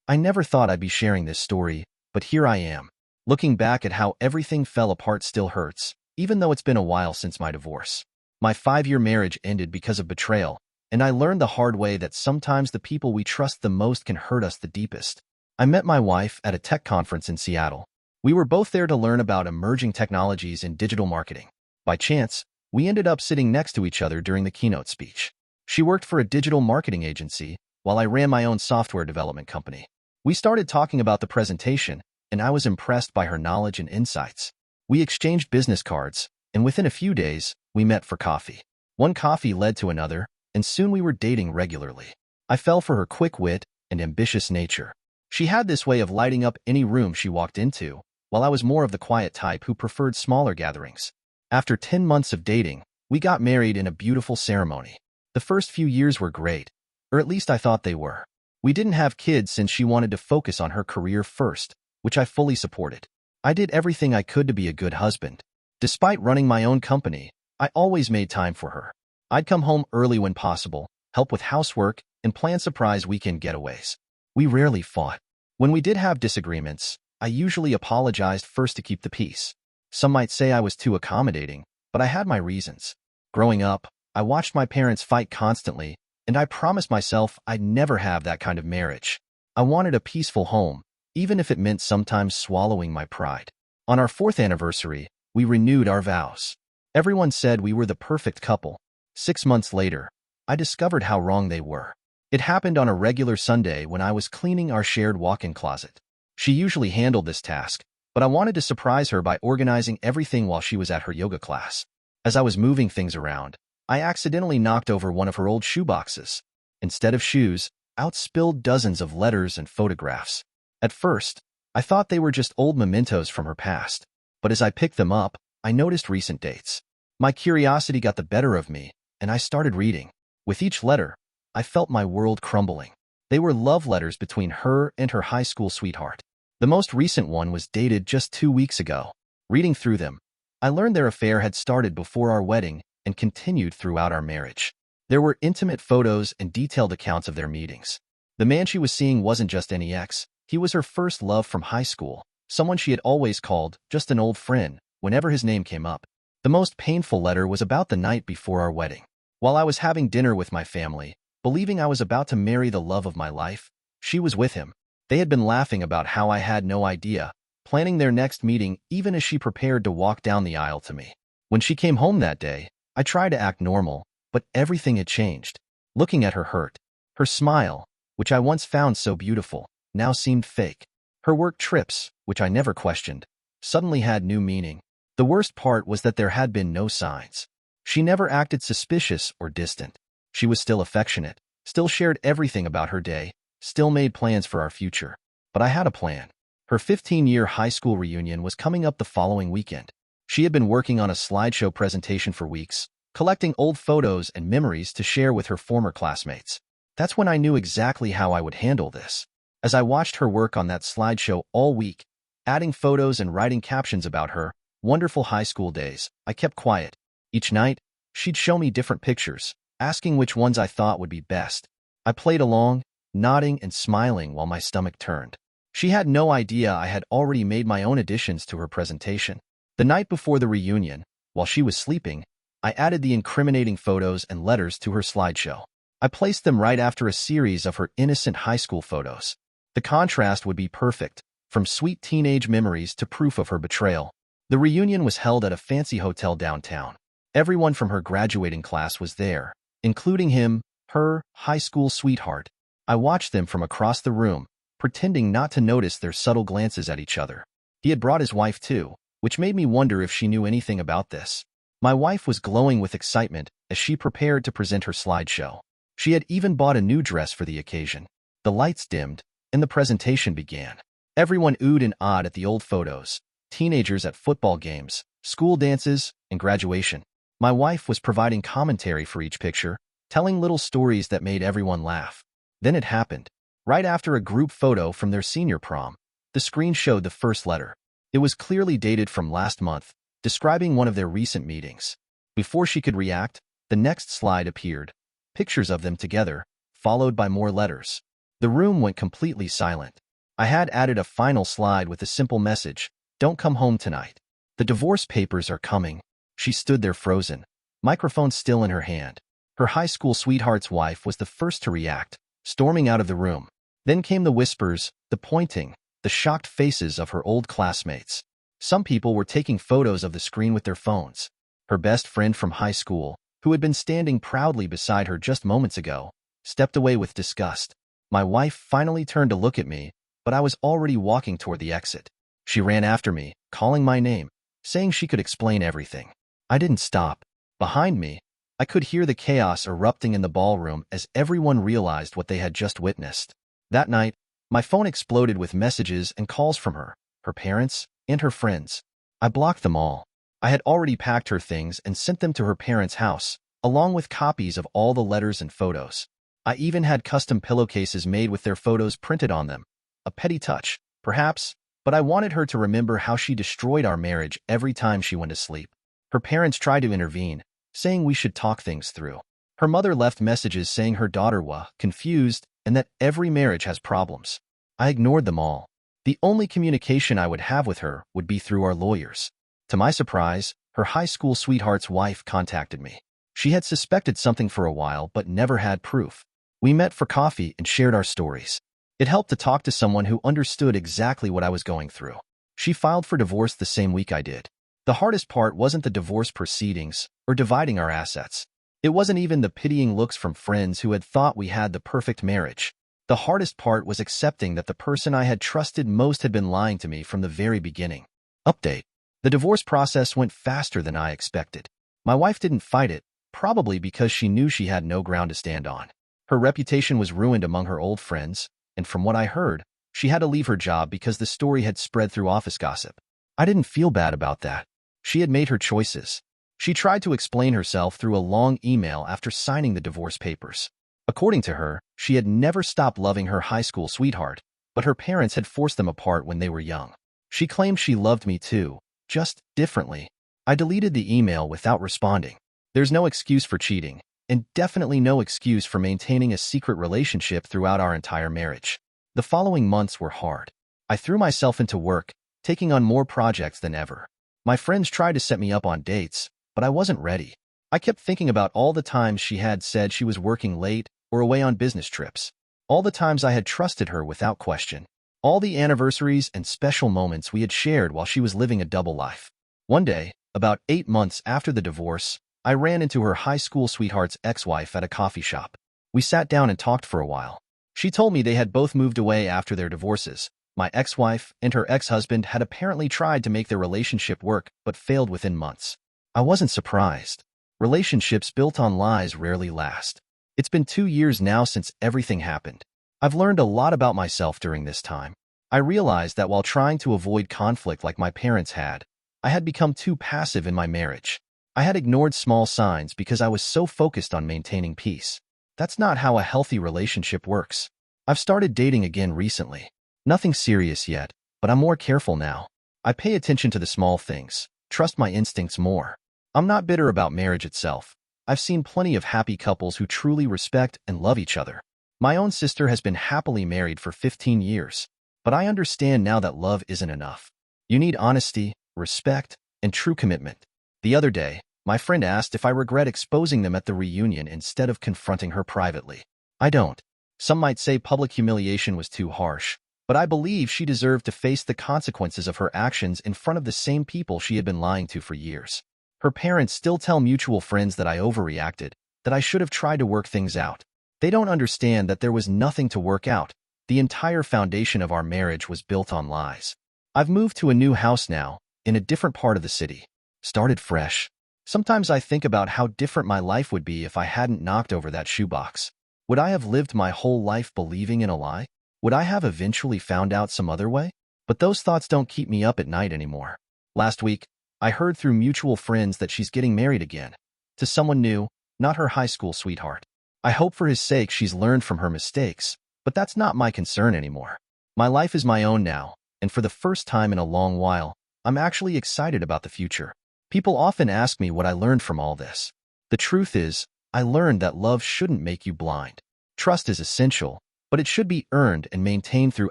I never thought I'd be sharing this story, but here I am. Looking back at how everything fell apart still hurts, even though it's been a while since my divorce. My 5-year marriage ended because of betrayal, and I learned the hard way that sometimes the people we trust the most can hurt us the deepest. I met my wife at a tech conference in Seattle. We were both there to learn about emerging technologies in digital marketing. By chance, we ended up sitting next to each other during the keynote speech. She worked for a digital marketing agency, while I ran my own software development company. We started talking about the presentation, and I was impressed by her knowledge and insights. We exchanged business cards, and within a few days, we met for coffee. One coffee led to another, and soon we were dating regularly. I fell for her quick wit and ambitious nature. She had this way of lighting up any room she walked into, while I was more of the quiet type who preferred smaller gatherings. After 10 months of dating, we got married in a beautiful ceremony. The first few years were great, or at least I thought they were. We didn't have kids since she wanted to focus on her career first, which I fully supported. I did everything I could to be a good husband. Despite running my own company, I always made time for her. I'd come home early when possible, help with housework, and plan surprise weekend getaways. We rarely fought. When we did have disagreements, I usually apologized first to keep the peace. Some might say I was too accommodating, but I had my reasons. Growing up, I watched my parents fight constantly, and I promised myself I'd never have that kind of marriage. I wanted a peaceful home, even if it meant sometimes swallowing my pride. On our 4th anniversary, we renewed our vows. Everyone said we were the perfect couple. 6 months later, I discovered how wrong they were. It happened on a regular Sunday when I was cleaning our shared walk-in closet. She usually handled this task, but I wanted to surprise her by organizing everything while she was at her yoga class. As I was moving things around, I accidentally knocked over one of her old shoeboxes. Instead of shoes, out spilled dozens of letters and photographs. At first, I thought they were just old mementos from her past, but as I picked them up, I noticed recent dates. My curiosity got the better of me, and I started reading. With each letter, I felt my world crumbling. They were love letters between her and her high school sweetheart. The most recent one was dated just 2 weeks ago. Reading through them, I learned their affair had started before our wedding and continued throughout our marriage. There were intimate photos and detailed accounts of their meetings. The man she was seeing wasn't just any ex, he was her first love from high school, someone she had always called just an old friend whenever his name came up. The most painful letter was about the night before our wedding. While I was having dinner with my family, believing I was about to marry the love of my life, she was with him. They had been laughing about how I had no idea, planning their next meeting even as she prepared to walk down the aisle to me. When she came home that day, I tried to act normal, but everything had changed. Looking at her hurt. Her smile, which I once found so beautiful, now seemed fake. Her work trips, which I never questioned, suddenly had new meaning. The worst part was that there had been no signs. She never acted suspicious or distant. She was still affectionate, still shared everything about her day, still made plans for our future. But I had a plan. Her 15-year high school reunion was coming up the following weekend. She had been working on a slideshow presentation for weeks, collecting old photos and memories to share with her former classmates. That's when I knew exactly how I would handle this. As I watched her work on that slideshow all week, adding photos and writing captions about her wonderful high school days, I kept quiet. Each night, she'd show me different pictures, asking which ones I thought would be best. I played along, nodding and smiling while my stomach turned. She had no idea I had already made my own additions to her presentation. The night before the reunion, while she was sleeping, I added the incriminating photos and letters to her slideshow. I placed them right after a series of her innocent high school photos. The contrast would be perfect, from sweet teenage memories to proof of her betrayal. The reunion was held at a fancy hotel downtown. Everyone from her graduating class was there, including him, her high school sweetheart. I watched them from across the room, pretending not to notice their subtle glances at each other. He had brought his wife too, which made me wonder if she knew anything about this. My wife was glowing with excitement as she prepared to present her slideshow. She had even bought a new dress for the occasion. The lights dimmed, and the presentation began. Everyone oohed and awed at the old photos, teenagers at football games, school dances, and graduation. My wife was providing commentary for each picture, telling little stories that made everyone laugh. Then it happened. Right after a group photo from their senior prom, the screen showed the first letter. It was clearly dated from last month, describing one of their recent meetings. Before she could react, the next slide appeared, pictures of them together, followed by more letters. The room went completely silent. I had added a final slide with a simple message, "Don't come home tonight. The divorce papers are coming." She stood there frozen, microphone still in her hand. Her high school sweetheart's wife was the first to react, storming out of the room. Then came the whispers, the pointing, the shocked faces of her old classmates. Some people were taking photos of the screen with their phones. Her best friend from high school, who had been standing proudly beside her just moments ago, stepped away with disgust. My wife finally turned to look at me, but I was already walking toward the exit. She ran after me, calling my name, saying she could explain everything. I didn't stop. Behind me, I could hear the chaos erupting in the ballroom as everyone realized what they had just witnessed. That night, my phone exploded with messages and calls from her parents, and her friends. I blocked them all. I had already packed her things and sent them to her parents' house, along with copies of all the letters and photos. I even had custom pillowcases made with their photos printed on them. A petty touch, perhaps, but I wanted her to remember how she destroyed our marriage every time she went to sleep. Her parents tried to intervene, saying we should talk things through. Her mother left messages saying her daughter was confused and that every marriage has problems. I ignored them all. The only communication I would have with her would be through our lawyers. To my surprise, her high school sweetheart's wife contacted me. She had suspected something for a while but never had proof. We met for coffee and shared our stories. It helped to talk to someone who understood exactly what I was going through. She filed for divorce the same week I did. The hardest part wasn't the divorce proceedings or dividing our assets. It wasn't even the pitying looks from friends who had thought we had the perfect marriage. The hardest part was accepting that the person I had trusted most had been lying to me from the very beginning. Update. The divorce process went faster than I expected. My wife didn't fight it, probably because she knew she had no ground to stand on. Her reputation was ruined among her old friends, and from what I heard, she had to leave her job because the story had spread through office gossip. I didn't feel bad about that. She had made her choices. She tried to explain herself through a long email after signing the divorce papers. According to her, she had never stopped loving her high school sweetheart, but her parents had forced them apart when they were young. She claimed she loved me too, just differently. I deleted the email without responding. There's no excuse for cheating, and definitely no excuse for maintaining a secret relationship throughout our entire marriage. The following months were hard. I threw myself into work, taking on more projects than ever. My friends tried to set me up on dates, but I wasn't ready. I kept thinking about all the times she had said she was working late or away on business trips. All the times I had trusted her without question. All the anniversaries and special moments we had shared while she was living a double life. One day, about 8 months after the divorce, I ran into her high school sweetheart's ex-wife at a coffee shop. We sat down and talked for a while. She told me they had both moved away after their divorces. My ex-wife and her ex-husband had apparently tried to make their relationship work but failed within months. I wasn't surprised. Relationships built on lies rarely last. It's been 2 years now since everything happened. I've learned a lot about myself during this time. I realized that while trying to avoid conflict like my parents had, I had become too passive in my marriage. I had ignored small signs because I was so focused on maintaining peace. That's not how a healthy relationship works. I've started dating again recently. Nothing serious yet, but I'm more careful now. I pay attention to the small things, trust my instincts more. I'm not bitter about marriage itself. I've seen plenty of happy couples who truly respect and love each other. My own sister has been happily married for 15 years, but I understand now that love isn't enough. You need honesty, respect, and true commitment. The other day, my friend asked if I regret exposing them at the reunion instead of confronting her privately. I don't. Some might say public humiliation was too harsh, but I believe she deserved to face the consequences of her actions in front of the same people she had been lying to for years. Her parents still tell mutual friends that I overreacted, that I should have tried to work things out. They don't understand that there was nothing to work out. The entire foundation of our marriage was built on lies. I've moved to a new house now, in a different part of the city. Started fresh. Sometimes I think about how different my life would be if I hadn't knocked over that shoebox. Would I have lived my whole life believing in a lie? Would I have eventually found out some other way? But those thoughts don't keep me up at night anymore. Last week, I heard through mutual friends that she's getting married again. To someone new, not her high school sweetheart. I hope for his sake she's learned from her mistakes, but that's not my concern anymore. My life is my own now, and for the first time in a long while, I'm actually excited about the future. People often ask me what I learned from all this. The truth is, I learned that love shouldn't make you blind. Trust is essential, but but it should be earned and maintained through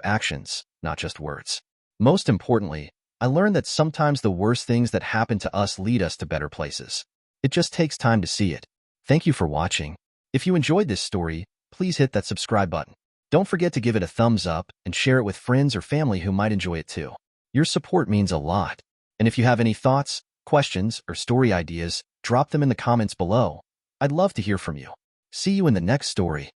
actions, not just words. Most importantly, I learned that sometimes the worst things that happen to us lead us to better places. It just takes time to see it. Thank you for watching. If you enjoyed this story, please hit that subscribe button. Don't forget to give it a thumbs up and share it with friends or family who might enjoy it too. Your support means a lot. And if you have any thoughts, questions, or story ideas, drop them in the comments below. I'd love to hear from you. See you in the next story.